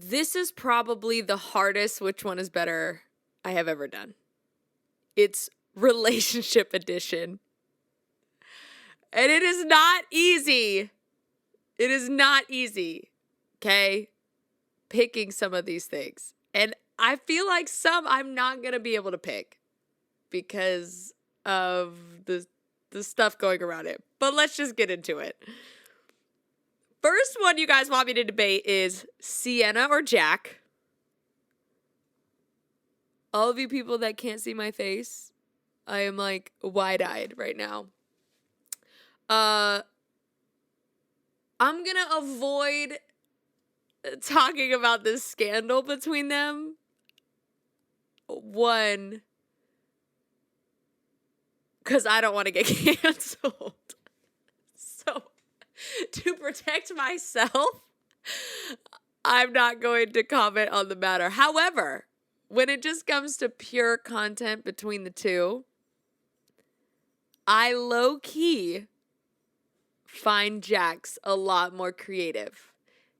This is probably the hardest which one is better I have ever done. It's relationship edition. And it is not easy. It is not easy. Okay? Picking some of these things. And I feel like some I'm not going to be able to pick because of the stuff going around it. But let's just get into it. First one you guys want me to debate is Sienna or Jack. All of you people that can't see my face, I am like wide-eyed right now. I'm gonna avoid talking about this scandal between them. One, because I don't want to get canceled. So, to protect myself, I'm not going to comment on the matter. However, when it just comes to pure content between the two, I low-key find Jack's a lot more creative.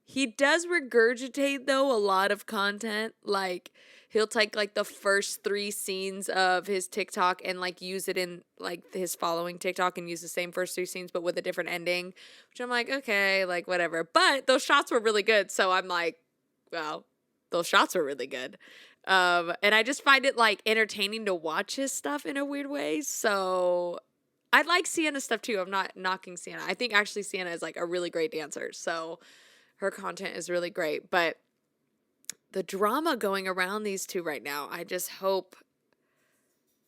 He does regurgitate, though, a lot of content. Like, he'll take, like, the first 3 scenes of his TikTok and, like, use it in, like, his following TikTok and use the same first 3 scenes but with a different ending, which I'm like, okay, like, whatever. But those shots were really good, so I'm like, well, those shots were really good. And I just find it, like, entertaining to watch his stuff in a weird way, so I like Sienna's stuff, too. I'm not knocking Sienna. I think, actually, Sienna is, like, a really great dancer, so her content is really great, but the drama going around these two right now, I just hope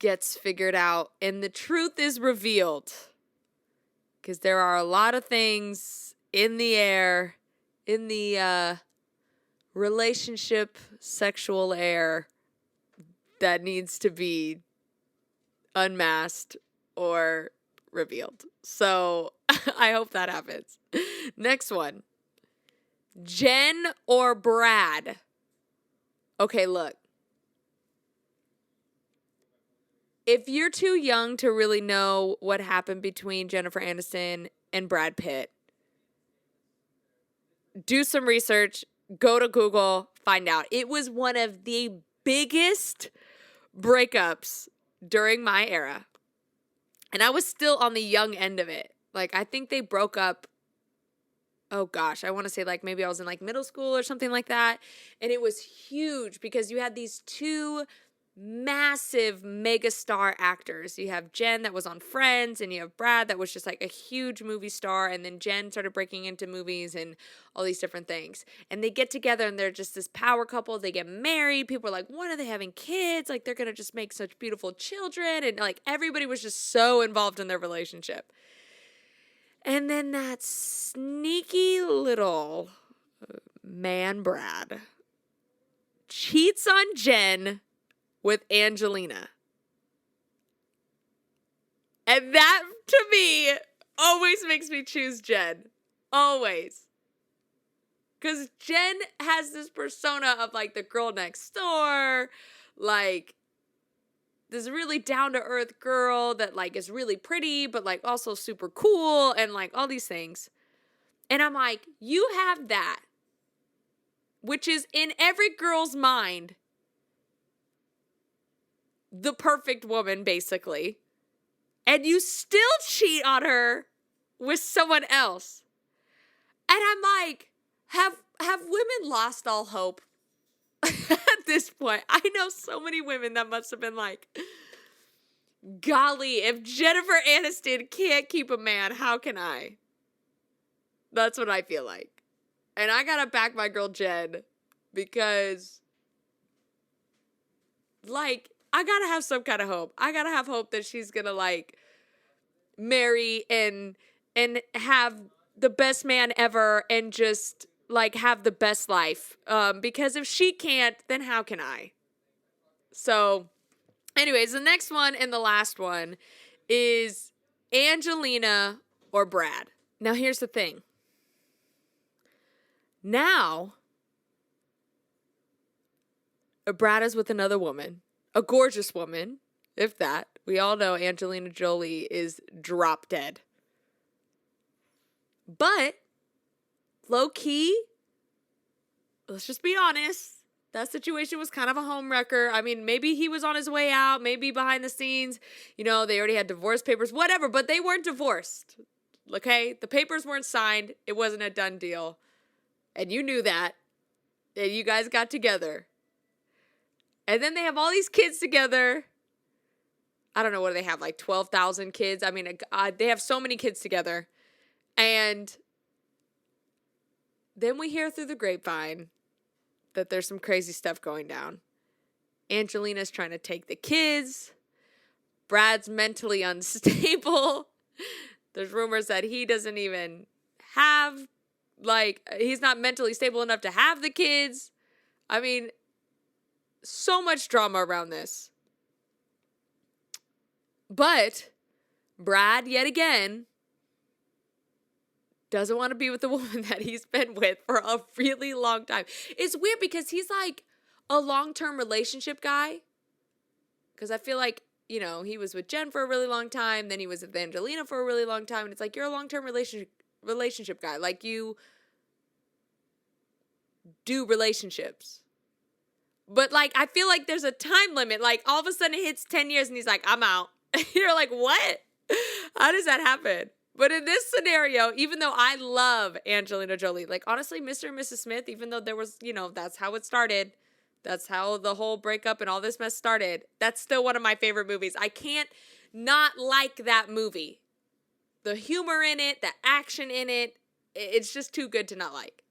gets figured out and the truth is revealed, because there are a lot of things in the air, in the relationship, sexual air that needs to be unmasked or revealed. So I hope that happens. Next one. Jen or Brad? Okay, look. If you're too young to really know what happened between Jennifer Aniston and Brad Pitt, do some research, go to Google, find out. It was one of the biggest breakups during my era. And I was still on the young end of it. Like, I think they broke up, oh gosh, I want to say like maybe I was in like middle school or something like that. And it was huge because you had these 2 massive megastar actors. You have Jen that was on Friends, and you have Brad that was just like a huge movie star, and then Jen started breaking into movies and all these different things. And they get together and they're just this power couple. They get married. People are like, when are they having kids? Like, they're gonna just make such beautiful children. And like, everybody was just so involved in their relationship. And then that sneaky little man Brad cheats on Jen with Angelina. And that, to me, always makes me choose Jen. Always. Because Jen has this persona of, like, the girl next door, like, this really down-to-earth girl that, like, is really pretty, but, like, also super cool, and, like, all these things. And I'm like, you have that, which is in every girl's mind the perfect woman, basically. And you still cheat on her with someone else. And I'm like, have women lost all hope at this point? I know so many women that must have been like, golly, if Jennifer Aniston can't keep a man, how can I? That's what I feel like. And I gotta back my girl Jen because, like, I gotta have some kind of hope. I gotta have hope that she's gonna, like, marry and have the best man ever and just, like, have the best life. Because if she can't, then how can I? So, anyways, the next one and the last one is Angelina or Brad. Now, here's the thing. Now, Brad is with another woman. A gorgeous woman, if that. We all know Angelina Jolie is drop dead. But, low-key, let's just be honest. That situation was kind of a home wrecker. I mean, maybe he was on his way out, maybe behind the scenes, they already had divorce papers, whatever, but they weren't divorced. Okay? The papers weren't signed. It wasn't a done deal. And you knew that. And you guys got together. And then they have all these kids together. I don't know, what do they have, like 12,000 kids? I mean, they have so many kids together. And then we hear through the grapevine that there's some crazy stuff going down. Angelina's trying to take the kids. Brad's mentally unstable. There's rumors that he doesn't even have, he's not mentally stable enough to have the kids. I mean, so much drama around this. But Brad, yet again, doesn't want to be with the woman that he's been with for a really long time. It's weird because he's like a long-term relationship guy. Because I feel like, he was with Jen for a really long time. Then he was with Angelina for a really long time. And it's like, you're a long-term relationship guy. Like, you do relationships. But, I feel like there's a time limit. All of a sudden it hits 10 years and he's like, I'm out. You're like, what? How does that happen? But in this scenario, even though I love Angelina Jolie, honestly, Mr. and Mrs. Smith, even though there was, that's how it started. That's how the whole breakup and all this mess started. That's still one of my favorite movies. I can't not like that movie. The humor in it, the action in it, it's just too good to not like.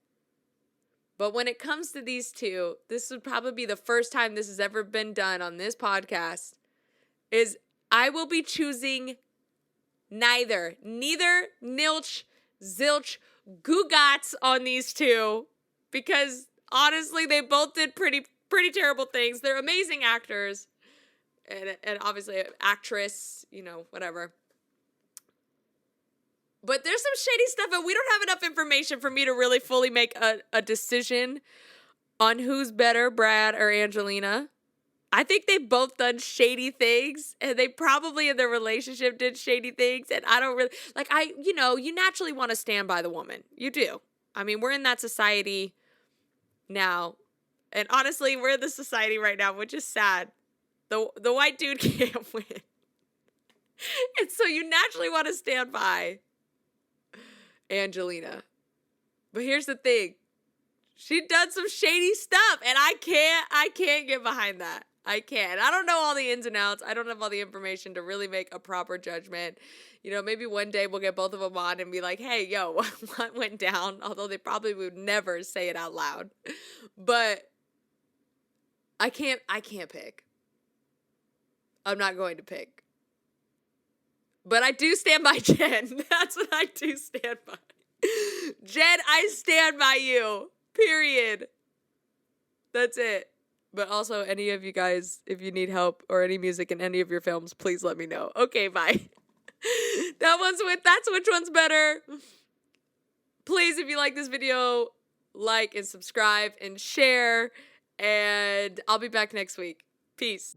But when it comes to these two, this would probably be the first time this has ever been done on this podcast, is I will be choosing neither, nilch, zilch, googats on these two, because honestly, they both did pretty terrible things. They're amazing actors, and obviously actress, whatever. But there's some shady stuff, and we don't have enough information for me to really fully make a decision on who's better, Brad or Angelina. I think they've both done shady things, and they probably in their relationship did shady things, and I don't really, you naturally want to stand by the woman. You do. I mean, we're in that society now, and honestly, we're in the society right now, which is sad. The white dude can't win. And so you naturally want to stand by Angelina. But here's the thing. She done some shady stuff, and I can't get behind that. I can't. I don't know all the ins and outs. I don't have all the information to really make a proper judgment. Maybe one day we'll get both of them on and be like, hey, yo, what went down? Although they probably would never say it out loud. But I can't pick. I'm not going to pick. But I do stand by Jen. That's what I do stand by. Jen, I stand by you. Period. That's it. But also, any of you guys, if you need help or any music in any of your films, please let me know. Okay, bye. That's which one's better. Please, if you like this video, like and subscribe and share. And I'll be back next week. Peace.